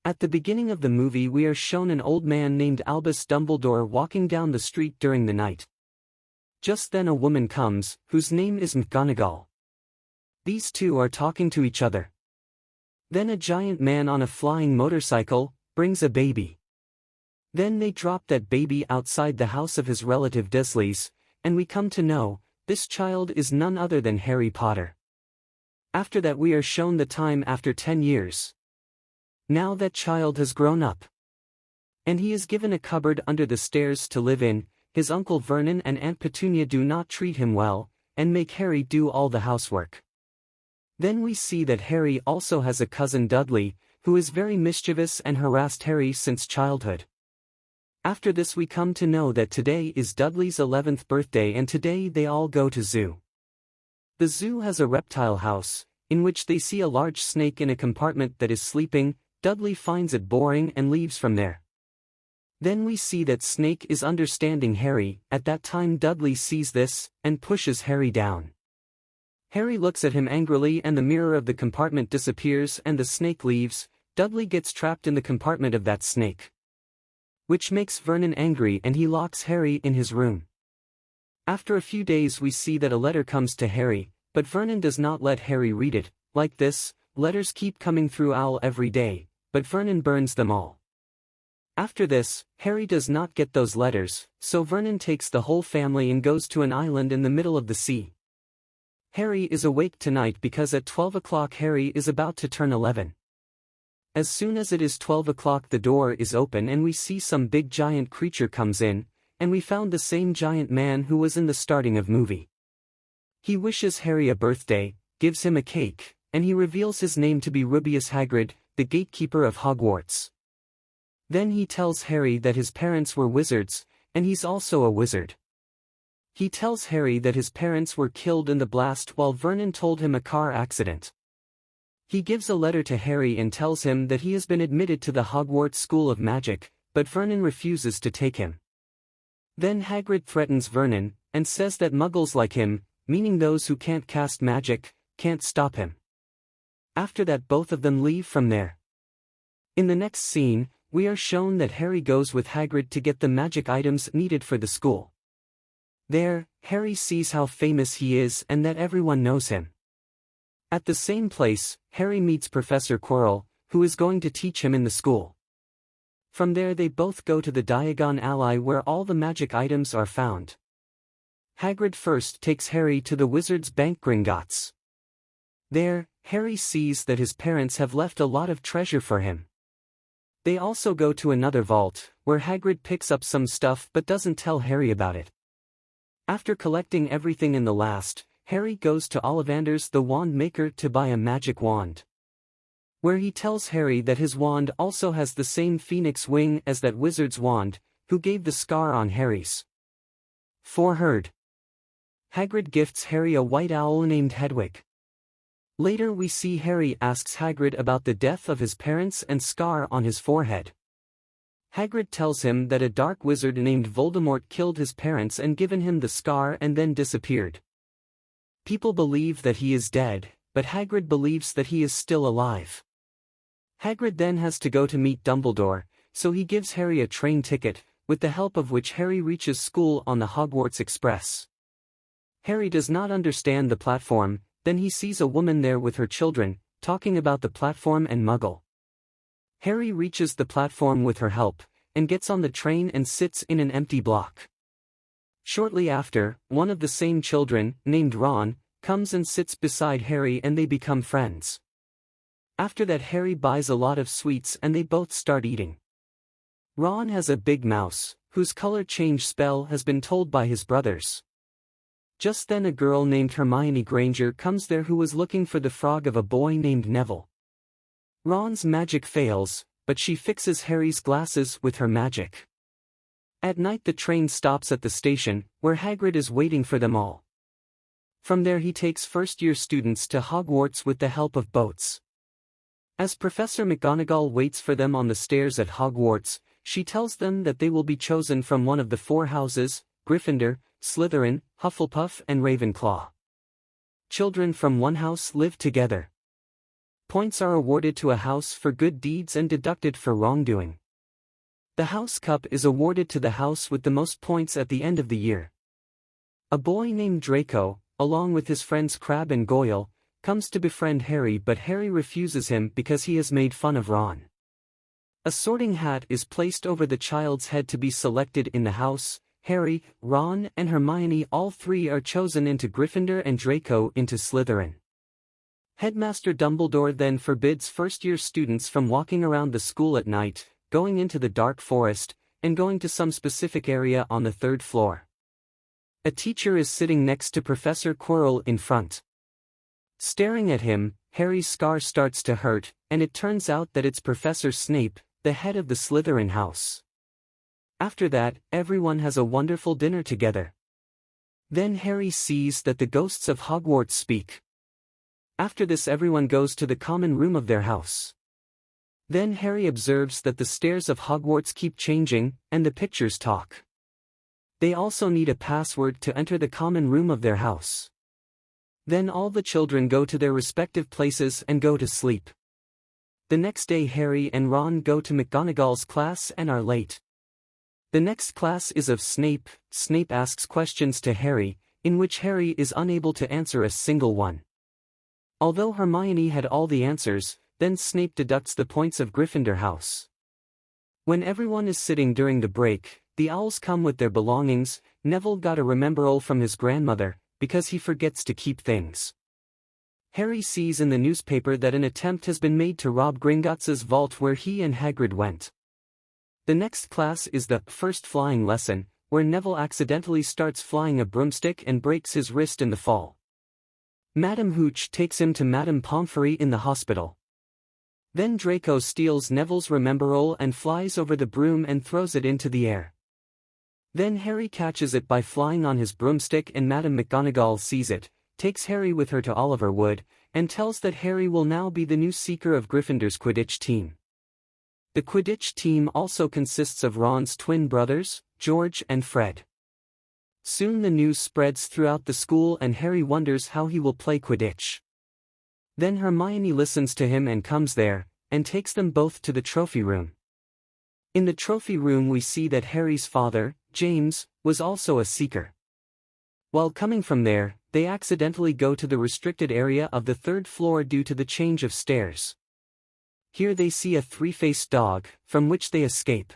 At the beginning of the movie we are shown an old man named Albus Dumbledore walking down the street during the night. Just then a woman comes, whose name is McGonagall. These two are talking to each other. Then a giant man on a flying motorcycle brings a baby. Then they drop that baby outside the house of his relative Dursleys, and we come to know, this child is none other than Harry Potter. After that we are shown the time after 10 years. Now that child has grown up. And he is given a cupboard under the stairs to live in. His Uncle Vernon and Aunt Petunia do not treat him well, and make Harry do all the housework. Then we see that Harry also has a cousin Dudley, who is very mischievous and harassed Harry since childhood. After this we come to know that today is Dudley's 11th birthday and today they all go to zoo. The zoo has a reptile house, in which they see a large snake in a compartment that is sleeping. Dudley finds it boring and leaves from there. Then we see that Snake is understanding Harry. At that time Dudley sees this, and pushes Harry down. Harry looks at him angrily and the mirror of the compartment disappears and the snake leaves. Dudley gets trapped in the compartment of that snake, which makes Vernon angry and he locks Harry in his room. After a few days we see that a letter comes to Harry, but Vernon does not let Harry read it. Like this, letters keep coming through Owl every day, but Vernon burns them all. After this, Harry does not get those letters, so Vernon takes the whole family and goes to an island in the middle of the sea. Harry is awake tonight because at 12 o'clock Harry is about to turn 11. As soon as it is 12 o'clock the door is open and we see some big giant creature comes in, and we found the same giant man who was in the starting of movie. He wishes Harry a birthday, gives him a cake, and he reveals his name to be Rubeus Hagrid, the gatekeeper of Hogwarts. Then he tells Harry that his parents were wizards, and he's also a wizard. He tells Harry that his parents were killed in the blast while Vernon told him a car accident. He gives a letter to Harry and tells him that he has been admitted to the Hogwarts School of Magic, but Vernon refuses to take him. Then Hagrid threatens Vernon, and says that muggles like him, meaning those who can't cast magic, can't stop him. After that both of them leave from there. In the next scene, we are shown that Harry goes with Hagrid to get the magic items needed for the school. There, Harry sees how famous he is and that everyone knows him. At the same place, Harry meets Professor Quirrell, who is going to teach him in the school. From there they both go to the Diagon Alley where all the magic items are found. Hagrid first takes Harry to the Wizard's Bank Gringotts. There, Harry sees that his parents have left a lot of treasure for him. They also go to another vault, where Hagrid picks up some stuff but doesn't tell Harry about it. After collecting everything in the last, Harry goes to Ollivander's the Wand Maker to buy a magic wand, where he tells Harry that his wand also has the same phoenix wing as that wizard's wand, who gave the scar on Harry's forehead. Hagrid gifts Harry a white owl named Hedwig. Later we see Harry asks Hagrid about the death of his parents and scar on his forehead. Hagrid tells him that a dark wizard named Voldemort killed his parents and given him the scar and then disappeared. People believe that he is dead, but Hagrid believes that he is still alive. Hagrid then has to go to meet Dumbledore, so he gives Harry a train ticket, with the help of which Harry reaches school on the Hogwarts Express. Harry does not understand the platform. Then he sees a woman there with her children, talking about the platform and Muggle. Harry reaches the platform with her help, and gets on the train and sits in an empty block. Shortly after, one of the same children, named Ron, comes and sits beside Harry and they become friends. After that Harry buys a lot of sweets and they both start eating. Ron has a big mouse, whose color change spell has been told by his brothers. Just then a girl named Hermione Granger comes there who was looking for the frog of a boy named Neville. Ron's magic fails, but she fixes Harry's glasses with her magic. At night the train stops at the station, where Hagrid is waiting for them all. From there he takes first-year students to Hogwarts with the help of boats. As Professor McGonagall waits for them on the stairs at Hogwarts, she tells them that they will be chosen from one of the 4 houses, Gryffindor, Slytherin, Hufflepuff and Ravenclaw. Children from one house live together. Points are awarded to a house for good deeds and deducted for wrongdoing. The House Cup is awarded to the house with the most points at the end of the year. A boy named Draco, along with his friends Crabbe and Goyle, comes to befriend Harry, but Harry refuses him because he has made fun of Ron. A sorting hat is placed over the child's head to be selected in the house. Harry, Ron, and Hermione, all three, are chosen into Gryffindor and Draco into Slytherin. Headmaster Dumbledore then forbids first-year students from walking around the school at night, going into the dark forest, and going to some specific area on the 3rd floor. A teacher is sitting next to Professor Quirrell in front. Staring at him, Harry's scar starts to hurt, and it turns out that it's Professor Snape, the head of the Slytherin house. After that, everyone has a wonderful dinner together. Then Harry sees that the ghosts of Hogwarts speak. After this, everyone goes to the common room of their house. Then Harry observes that the stairs of Hogwarts keep changing, and the pictures talk. They also need a password to enter the common room of their house. Then all the children go to their respective places and go to sleep. The next day Harry and Ron go to McGonagall's class and are late. The next class is of Snape. Snape asks questions to Harry, in which Harry is unable to answer a single one. Although Hermione had all the answers, then Snape deducts the points of Gryffindor house. When everyone is sitting during the break, the owls come with their belongings. Neville got a rememberall from his grandmother, because he forgets to keep things. Harry sees in the newspaper that an attempt has been made to rob Gringotts's vault where he and Hagrid went. The next class is the first flying lesson, where Neville accidentally starts flying a broomstick and breaks his wrist in the fall. Madame Hooch takes him to Madame Pomfrey in the hospital. Then Draco steals Neville's rememberall and flies over the broom and throws it into the air. Then Harry catches it by flying on his broomstick, and Madame McGonagall sees it, takes Harry with her to Oliver Wood, and tells that Harry will now be the new seeker of Gryffindor's Quidditch team. The Quidditch team also consists of Ron's twin brothers, George and Fred. Soon the news spreads throughout the school and Harry wonders how he will play Quidditch. Then Hermione listens to him and comes there, and takes them both to the trophy room. In the trophy room we see that Harry's father, James, was also a seeker. While coming from there, they accidentally go to the restricted area of the 3rd floor due to the change of stairs. Here they see a 3-faced dog, from which they escape.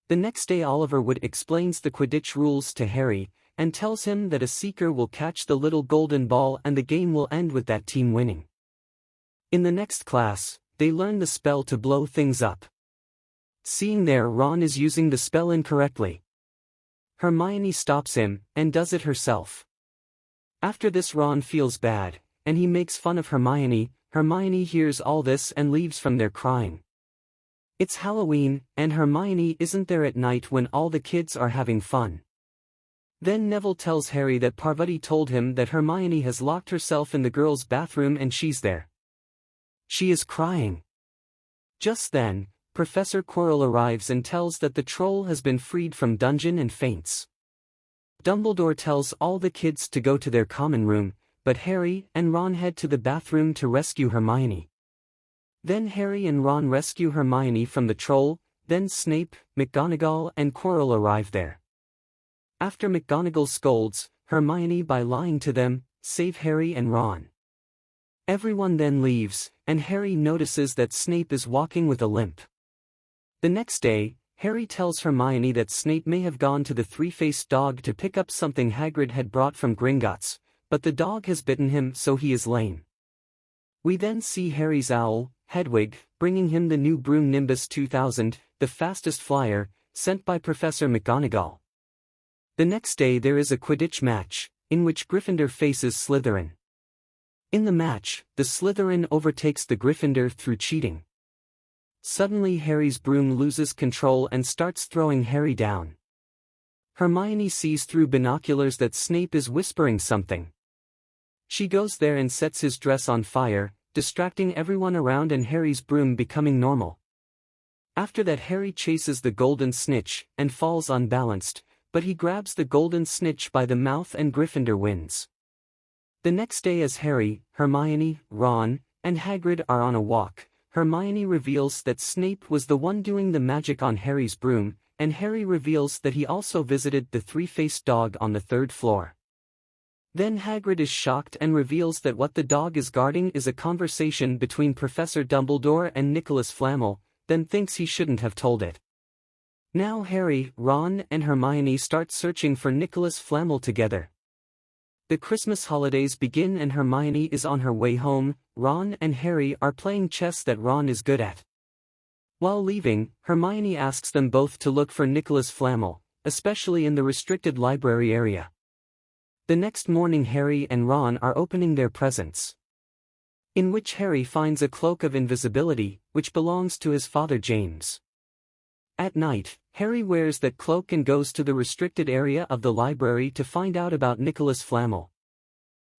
The next day Oliver Wood explains the Quidditch rules to Harry, and tells him that a seeker will catch the little golden ball and the game will end with that team winning. In the next class, they learn the spell to blow things up. Seeing there Ron is using the spell incorrectly. Hermione stops him, and does it herself. After this Ron feels bad, and he makes fun of Hermione. Hermione hears all this and leaves from there crying. It's Halloween, and Hermione isn't there at night when all the kids are having fun. Then Neville tells Harry that Parvati told him that Hermione has locked herself in the girls' bathroom and she's there. She is crying. Just then, Professor Quirrell arrives and tells that the troll has been freed from dungeon and faints. Dumbledore tells all the kids to go to their common room, but Harry and Ron head to the bathroom to rescue Hermione. Then Harry and Ron rescue Hermione from the troll, then Snape, McGonagall and Quirrell arrive there. After McGonagall scolds Hermione by lying to them, save Harry and Ron. Everyone then leaves, and Harry notices that Snape is walking with a limp. The next day, Harry tells Hermione that Snape may have gone to the 3-faced dog to pick up something Hagrid had brought from Gringotts, but the dog has bitten him so he is lame. We then see Harry's owl, Hedwig, bringing him the new broom Nimbus 2000, the fastest flyer, sent by Professor McGonagall. The next day there is a Quidditch match, in which Gryffindor faces Slytherin. In the match, the Slytherin overtakes the Gryffindor through cheating. Suddenly Harry's broom loses control and starts throwing Harry down. Hermione sees through binoculars that Snape is whispering something. She goes there and sets his dress on fire, distracting everyone around and Harry's broom becoming normal. After that Harry chases the golden snitch and falls unbalanced, but he grabs the golden snitch by the mouth and Gryffindor wins. The next day as Harry, Hermione, Ron, and Hagrid are on a walk, Hermione reveals that Snape was the one doing the magic on Harry's broom, and Harry reveals that he also visited the three-faced dog on the 3rd floor. Then Hagrid is shocked and reveals that what the dog is guarding is a conversation between Professor Dumbledore and Nicholas Flamel, then thinks he shouldn't have told it. Now Harry, Ron, and Hermione start searching for Nicholas Flamel together. The Christmas holidays begin and Hermione is on her way home. Ron and Harry are playing chess that Ron is good at. While leaving, Hermione asks them both to look for Nicholas Flamel, especially in the restricted library area. The next morning Harry and Ron are opening their presents, in which Harry finds a cloak of invisibility, which belongs to his father James. At night, Harry wears that cloak and goes to the restricted area of the library to find out about Nicholas Flamel.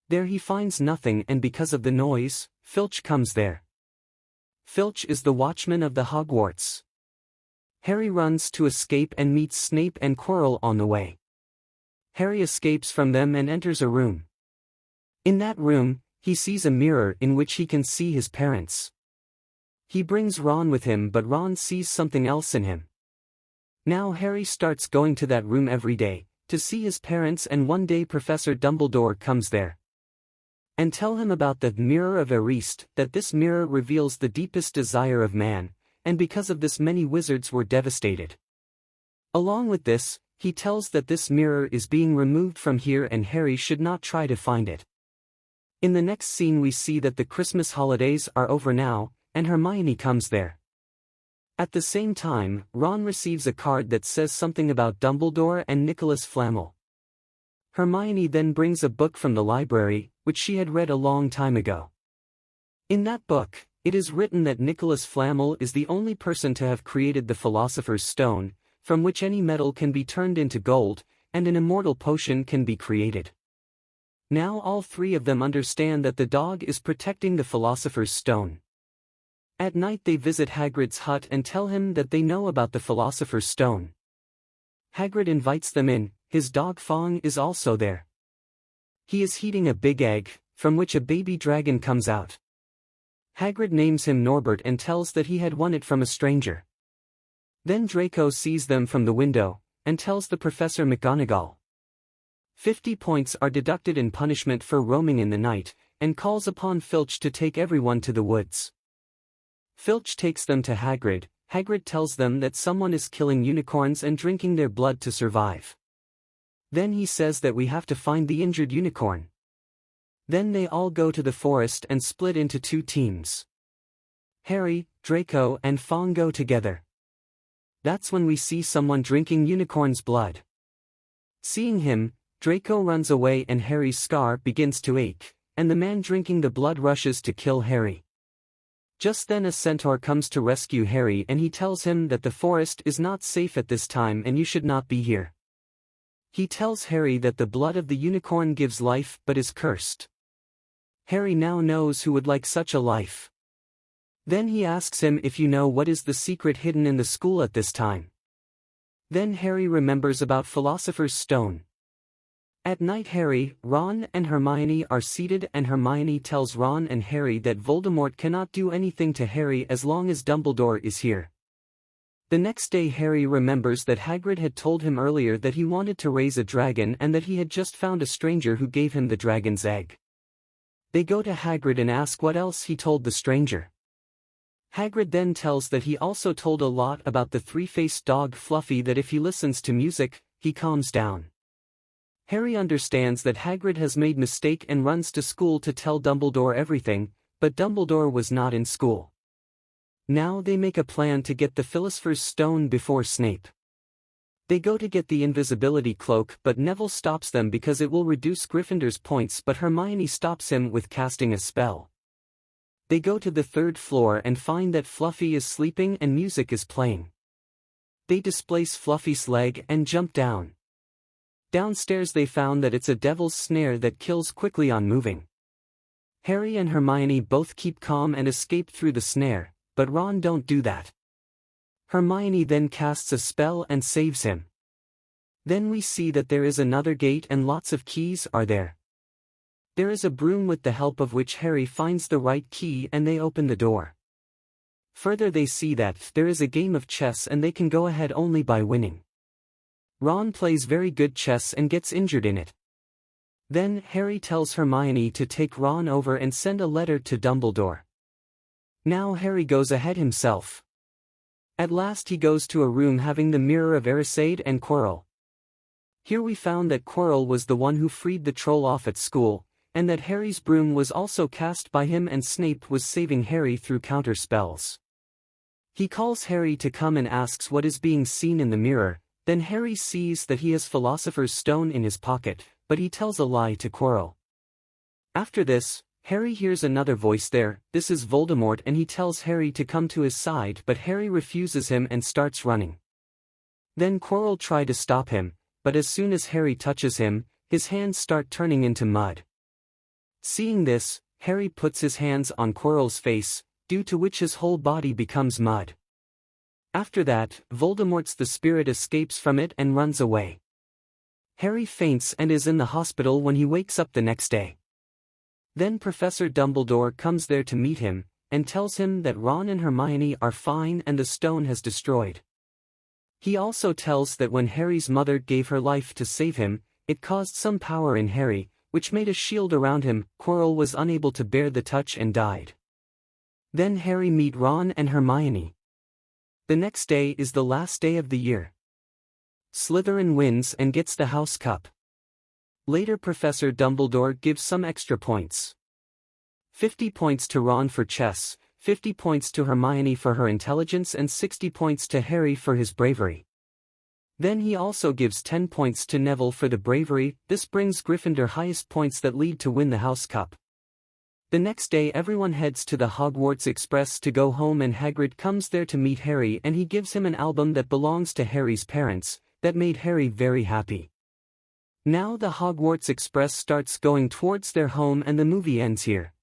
There he finds nothing, and because of the noise, Filch comes there. Filch is the watchman of the Hogwarts. Harry runs to escape and meets Snape and Quirrell on the way. Harry escapes from them and enters a room. In that room, he sees a mirror in which he can see his parents. He brings Ron with him, but Ron sees something else in him. Now Harry starts going to that room every day, to see his parents, and one day Professor Dumbledore comes there and tell him about the Mirror of Erist, that this mirror reveals the deepest desire of man, and because of this many wizards were devastated. Along with this, he tells that this mirror is being removed from here and Harry should not try to find it. In the next scene we see that the Christmas holidays are over now, and Hermione comes there. At the same time, Ron receives a card that says something about Dumbledore and Nicholas Flamel. Hermione then brings a book from the library, which she had read a long time ago. In that book, it is written that Nicholas Flamel is the only person to have created the Philosopher's Stone, from which any metal can be turned into gold, and an immortal potion can be created. Now all three of them understand that the dog is protecting the Philosopher's Stone. At night they visit Hagrid's hut and tell him that they know about the Philosopher's Stone. Hagrid invites them in. His dog Fong is also there. He is heating a big egg, from which a baby dragon comes out. Hagrid names him Norbert and tells that he had won it from a stranger. Then Draco sees them from the window, and tells the Professor McGonagall. 50 points are deducted in punishment for roaming in the night, and calls upon Filch to take everyone to the woods. Filch takes them to Hagrid. Hagrid tells them that someone is killing unicorns and drinking their blood to survive. Then he says that we have to find the injured unicorn. Then they all go to the forest and split into 2 teams. Harry, Draco, and Fong go together. That's when we see someone drinking unicorn's blood. Seeing him, Draco runs away and Harry's scar begins to ache, and the man drinking the blood rushes to kill Harry. Just then a centaur comes to rescue Harry and he tells him that the forest is not safe at this time and you should not be here. He tells Harry that the blood of the unicorn gives life but is cursed. Harry now knows who would like such a life. Then he asks him if you know what is the secret hidden in the school at this time. Then Harry remembers about Philosopher's Stone. At night Harry, Ron, and Hermione are seated and Hermione tells Ron and Harry that Voldemort cannot do anything to Harry as long as Dumbledore is here. The next day Harry remembers that Hagrid had told him earlier that he wanted to raise a dragon and that he had just found a stranger who gave him the dragon's egg. They go to Hagrid and ask what else he told the stranger. Hagrid then tells that he also told a lot about the three-faced dog Fluffy, that if he listens to music, he calms down. Harry understands that Hagrid has made mistake and runs to school to tell Dumbledore everything, but Dumbledore was not in school. Now they make a plan to get the Philosopher's Stone before Snape. They go to get the invisibility cloak but Neville stops them because it will reduce Gryffindor's points, but Hermione stops him with casting a spell. They go to the 3rd floor and find that Fluffy is sleeping and music is playing. They displace Fluffy's leg and jump down. Downstairs they found that it's a devil's snare that kills quickly on moving. Harry and Hermione both keep calm and escape through the snare, but Ron don't do that. Hermione then casts a spell and saves him. Then we see that there is another gate and lots of keys are there. There is a broom with the help of which Harry finds the right key and they open the door. Further they see that there is a game of chess and they can go ahead only by winning. Ron plays very good chess and gets injured in it. Then Harry tells Hermione to take Ron over and send a letter to Dumbledore. Now Harry goes ahead himself. At last he goes to a room having the mirror of Erisade and Quirrell. Here we found that Quirrell was the one who freed the troll off at school, and that Harry's broom was also cast by him and Snape was saving Harry through counter spells. He calls Harry to come and asks what is being seen in the mirror, then Harry sees that he has Philosopher's Stone in his pocket, but he tells a lie to Quirrell. After this, Harry hears another voice there, this is Voldemort, and he tells Harry to come to his side but Harry refuses him and starts running. Then Quirrell tries to stop him, but as soon as Harry touches him, his hands start turning into mud. Seeing this, Harry puts his hands on Quirrell's face, due to which his whole body becomes mud. After that, Voldemort's the spirit escapes from it and runs away. Harry faints and is in the hospital when he wakes up the next day. Then Professor Dumbledore comes there to meet him, and tells him that Ron and Hermione are fine and the stone has destroyed. He also tells that when Harry's mother gave her life to save him, it caused some power in Harry, which made a shield around him. Quirrell was unable to bear the touch and died. Then Harry meet Ron and Hermione. The next day is the last day of the year. Slytherin wins and gets the house cup. Later Professor Dumbledore gives some extra points. 50 points to Ron for chess, 50 points to Hermione for her intelligence and 60 points to Harry for his bravery. Then he also gives 10 points to Neville for the bravery. This brings Gryffindor highest points that lead to win the house cup. The next day everyone heads to the Hogwarts Express to go home and Hagrid comes there to meet Harry and he gives him an album that belongs to Harry's parents, that made Harry very happy. Now the Hogwarts Express starts going towards their home and the movie ends here.